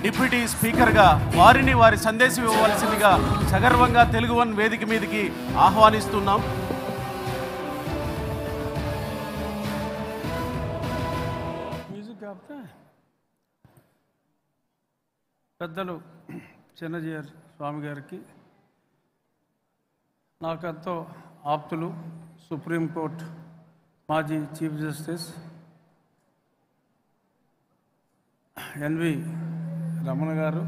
Deputy స్పీకర్గా వారిని వారి సందేశం ఇవ్వవలసిందిగా సగర్వంగా తెలుగు వన్ వేదిక మీదకి ఆహ్వానిస్తున్నాం. పెద్దలు చిన్నజీఆర్ స్వామి గారికి, నాకెంతో ఆప్తులు, సుప్రీంకోర్టు మాజీ చీఫ్ జస్టిస్ ఎన్వి రమణ గారు,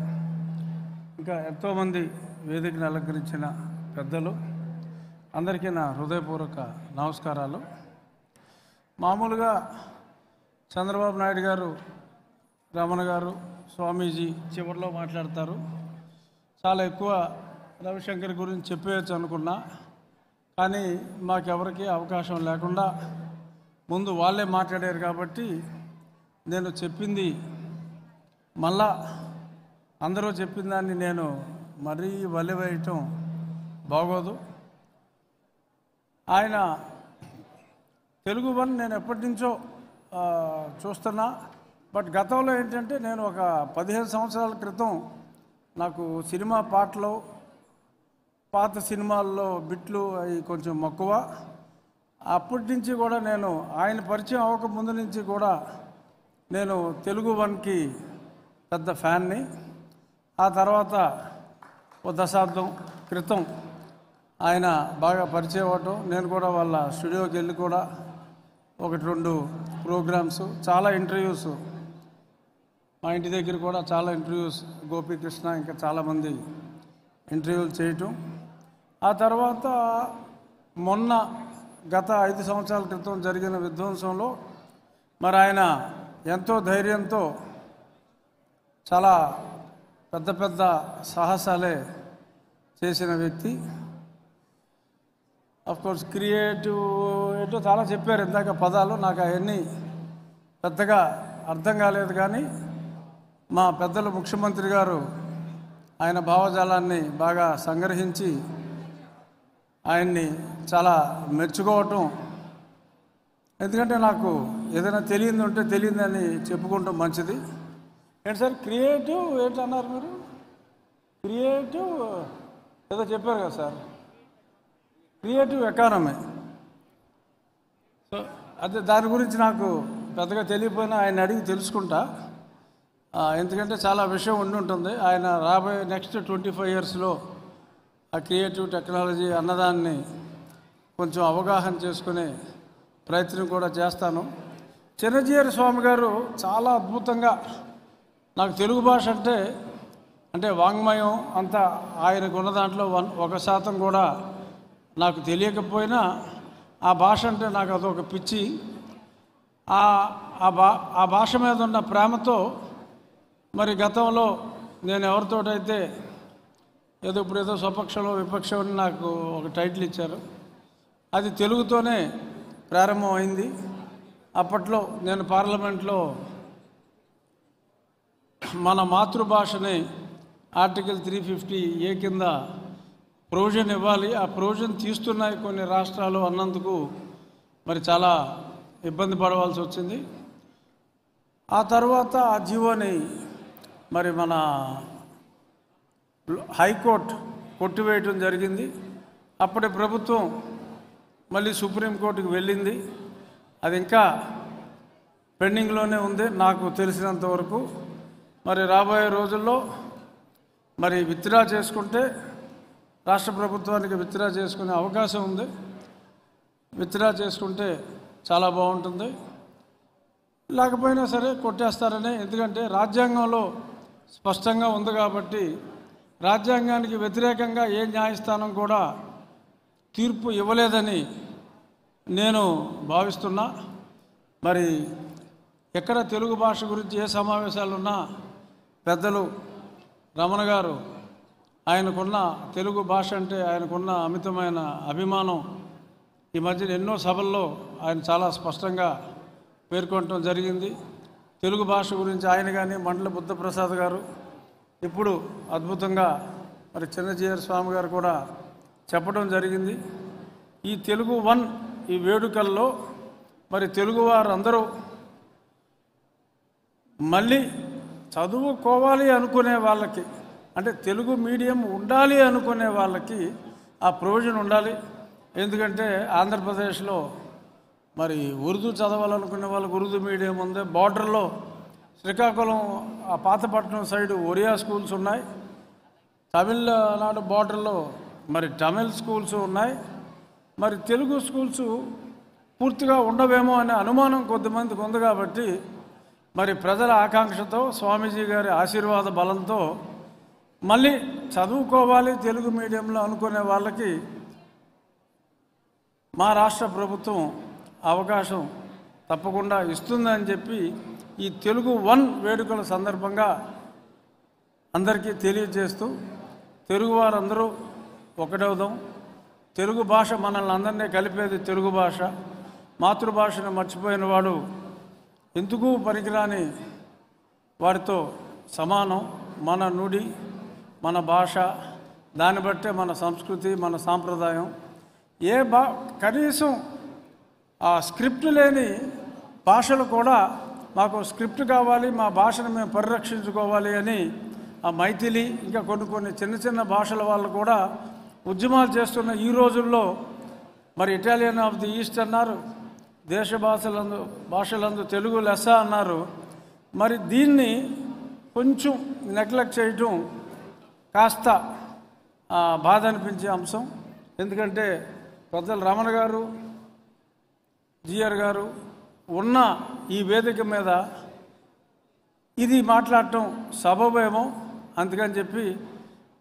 ఇంకా ఎంతోమంది వేదికను అలంకరించిన పెద్దలు అందరికీ నా హృదయపూర్వక నమస్కారాలు. మామూలుగా చంద్రబాబు నాయుడు గారు, రమణ గారు, స్వామీజీ చివరిలో మాట్లాడతారు. చాలా ఎక్కువ రవిశంకర్ గురించి చెప్పేయచ్చు అనుకున్నా, కానీ మాకెవరికి అవకాశం లేకుండా ముందు వాళ్ళే మాట్లాడారు కాబట్టి నేను చెప్పింది మళ్ళా అందరూ చెప్పిన దాన్ని నేను మరీ వల్లెవేయటం బాగోదు. ఆయన తెలుగు వన్ నేను ఎప్పటి నుంచో చూస్తున్నా. బట్ గతంలో ఏంటంటే నేను ఒక 15 సంవత్సరాల క్రితం నాకు సినిమా పాటలు, పాత సినిమాల్లో బిట్లు అవి కొంచెం మక్కువ. అప్పటి నుంచి కూడా నేను ఆయన పరిచయం అవ్వక ముందు నుంచి కూడా నేను తెలుగు వన్కి పెద్ద ఫ్యాన్ని. ఆ తర్వాత ఓ దశాబ్దం క్రితం ఆయన బాగా పరిచయం అవ్వటం, నేను కూడా వాళ్ళ స్టూడియోకి వెళ్ళి కూడా 1-2 ప్రోగ్రామ్స్, చాలా ఇంటర్వ్యూస్, మా ఇంటి దగ్గర కూడా చాలా ఇంటర్వ్యూస్, గోపీకృష్ణ ఇంకా చాలామంది ఇంటర్వ్యూలు చేయటం. ఆ తర్వాత మొన్న గత 5 సంవత్సరాల క్రితం జరిగిన విధ్వంసంలో మరి ఆయన ఎంతో ధైర్యంతో చాలా పెద్ద పెద్ద సాహసాలే చేసిన వ్యక్తి. అఫ్కోర్స్ క్రియేటివ్ ఏంటో చాలా చెప్పారు ఇందాక పదాలు, నాకు అవన్నీ పెద్దగా అర్థం కాలేదు. కానీ మా పెద్దలు ముఖ్యమంత్రి గారు ఆయన భావజాలాన్ని బాగా సంగ్రహించి ఆయన్ని చాలా మెచ్చుకోవటం. ఎందుకంటే నాకు ఏదైనా తెలియదు ఉంటే తెలియదని చెప్పుకుంటాం మంచిది. ఏంటి సార్ క్రియేటివ్ ఏంటన్నారు మీరు? క్రియేటివ్ ఏదో చెప్పారు కదా సార్, క్రియేటివ్ ఎకానమీ. సో అదే దాని గురించి నాకు పెద్దగా తెలియకపోయినా ఆయన అడిగి తెలుసుకుంటా. ఎందుకంటే చాలా విషయం ఉండి ఉంటుంది. ఆయన రాబోయే నెక్స్ట్ 25 ఇయర్స్లో ఆ క్రియేటివ్ టెక్నాలజీ అన్నదాన్ని కొంచెం అవగాహన చేసుకునే ప్రయత్నం కూడా చేస్తాను. చిన్నజీఆర్ స్వామి గారు చాలా అద్భుతంగా, నాకు తెలుగు భాష అంటే వాంగ్మయం అంతా ఆయనకు ఉన్న దాంట్లో 1% కూడా నాకు తెలియకపోయినా ఆ భాష అంటే నాకు అదొక పిచ్చి. ఆ భాష మీద ఉన్న ప్రేమతో మరి గతంలో నేను ఎవరితోటైతే ఇప్పుడు స్వపక్షంలో విపక్షం అని నాకు ఒక టైటిల్ ఇచ్చారు, అది తెలుగుతోనే ప్రారంభమైంది. అప్పట్లో నేను పార్లమెంట్లో మన మాతృభాషని ఆర్టికల్ 350A కింద ప్రొవిజన్ ఇవ్వాలి, ఆ ప్రొవిజన్ తీస్తున్నాయి కొన్ని రాష్ట్రాలు అన్నందుకు మరి చాలా ఇబ్బంది పడవలసి వచ్చింది. ఆ తర్వాత ఆ జీవోని మరి మన హైకోర్టు కొట్టివేయటం జరిగింది. అప్పటి ప్రభుత్వం మళ్ళీ సుప్రీంకోర్టుకి వెళ్ళింది. అది ఇంకా పెండింగ్లోనే ఉంది నాకు తెలిసినంత వరకు. మరి రాబోయే రోజుల్లో మరి విత్డ్రా చేసుకుంటే రాష్ట్ర ప్రభుత్వానికి విత్డ్రా చేసుకునే అవకాశం ఉంది. విత్డ్రా చేసుకుంటే చాలా బాగుంటుంది. లేకపోయినా సరే కొట్టేస్తారని, ఎందుకంటే రాజ్యాంగంలో స్పష్టంగా ఉంది కాబట్టి రాజ్యాంగానికి వ్యతిరేకంగా ఏ న్యాయస్థానం కూడా తీర్పు ఇవ్వలేదని నేను భావిస్తున్నా. మరి ఎక్కడ తెలుగు భాష గురించి ఏ సమావేశాలున్నా పెద్దలు రమణ గారు ఆయనకున్న తెలుగు భాష అంటే ఆయనకున్న అమితమైన అభిమానం ఈ మధ్యన ఎన్నో సభల్లో ఆయన చాలా స్పష్టంగా పేర్కొనడం జరిగింది. తెలుగు భాష గురించి ఆయన కానీ మండల బుద్ధప్రసాద్ గారు ఇప్పుడు అద్భుతంగా మరి చిన్నజీఆర్ స్వామి గారు కూడా చెప్పడం జరిగింది. ఈ తెలుగు వన్ ఈ వేడుకల్లో మరి తెలుగువారు అందరూ మళ్ళీ చదువుకోవాలి అనుకునే వాళ్ళకి, అంటే తెలుగు మీడియం ఉండాలి అనుకునే వాళ్ళకి ఆ ప్రొవిజన్ ఉండాలి. ఎందుకంటే ఆంధ్రప్రదేశ్లో మరి ఉర్దూ చదవాలనుకునే వాళ్ళకి ఉర్దూ మీడియం ఉంది. బార్డర్లో శ్రీకాకుళం ఆ పాతపట్నం సైడు ఒరియా స్కూల్స్ ఉన్నాయి. తమిళనాడు బార్డర్లో మరి తమిళ్ స్కూల్స్ ఉన్నాయి. మరి తెలుగు స్కూల్స్ పూర్తిగా ఉండవేమో అనే అనుమానం కొద్దిమందికి ఉంది. కాబట్టి మరి ప్రజల ఆకాంక్షతో, స్వామీజీ గారి ఆశీర్వాద బలంతో మళ్ళీ చదువుకోవాలి తెలుగు మీడియంలో అనుకునే వాళ్ళకి మా రాష్ట్ర ప్రభుత్వం అవకాశం తప్పకుండా ఇస్తుందని చెప్పి ఈ తెలుగు 1 వేడుకల సందర్భంగా అందరికీ తెలియజేస్తూ, తెలుగు వారందరూ ఒకటవుదాం. తెలుగు భాష మనల్ని అందరినీ కలిపేది తెలుగు భాష. మాతృభాషను మర్చిపోయిన వాడు ఎందుకు పనికిరాని వారితో సమానం. మన నుడి, మన భాష, దాన్ని బట్టే మన సంస్కృతి, మన సాంప్రదాయం. కనీసం ఆ స్క్రిప్ట్ లేని భాషలు కూడా మాకు స్క్రిప్ట్ కావాలి, మా భాషను మేము పరిరక్షించుకోవాలి అని ఆ మైథిలి ఇంకా కొన్ని చిన్న చిన్న భాషల వాళ్ళు కూడా ఉద్యమాలు చేస్తున్న ఈ రోజుల్లో మరి ఇటాలియన్ ఆఫ్ ది ఈస్ట్ అన్నారు, దేశ భాషలందు తెలుగు లెస్స అన్నారు. మరి దీన్ని కొంచెం నెగ్లెక్ట్ చేయటం కాస్త బాధ అనిపించే అంశం. ఎందుకంటే పెద్దలు రమణ గారు, జిఆర్ గారు ఉన్న ఈ వేదిక మీద ఇది మాట్లాడటం సబబేమో. అందుకని చెప్పి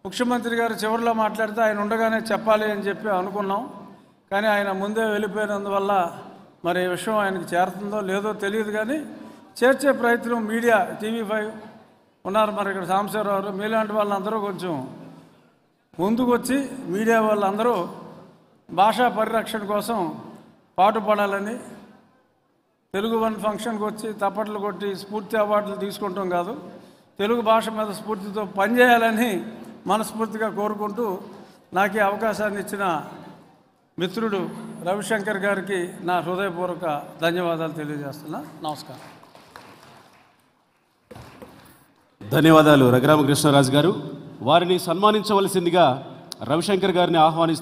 ముఖ్యమంత్రి గారు చివరిలో మాట్లాడితే ఆయన ఉండగానే చెప్పాలి అని చెప్పి అనుకున్నాం. కానీ ఆయన ముందే వెళ్ళిపోయినందువల్ల మరి ఈ విషయం ఆయనకి చేరుతుందో లేదో తెలియదు. కానీ చేర్చే ప్రయత్నం మీడియా, TV5 ఉన్నారు, మరి ఇక్కడ సాంబశివరావు, మీలాంటి వాళ్ళందరూ కొంచెం ముందుకు వచ్చి మీడియా వాళ్ళందరూ భాషా పరిరక్షణ కోసం పాటుపడాలని, తెలుగు 1 ఫంక్షన్కి వచ్చి తప్పట్లు కొట్టి స్ఫూర్తి అవార్డులు తీసుకుంటాం కాదు, తెలుగు భాష మీద స్ఫూర్తితో పనిచేయాలని మనస్ఫూర్తిగా కోరుకుంటూ నాకు ఈ అవకాశాన్ని ఇచ్చిన మిత్రుడు రవిశంకర్ గారికి నా హృదయపూర్వక ధన్యవాదాలు తెలియజేస్తున్నా. నమస్కారం. ధన్యవాదాలు రఘురామకృష్ణరాజు గారు. వారిని సన్మానించవలసిందిగా రవిశంకర్ గారిని ఆహ్వానిస్తున్నారు.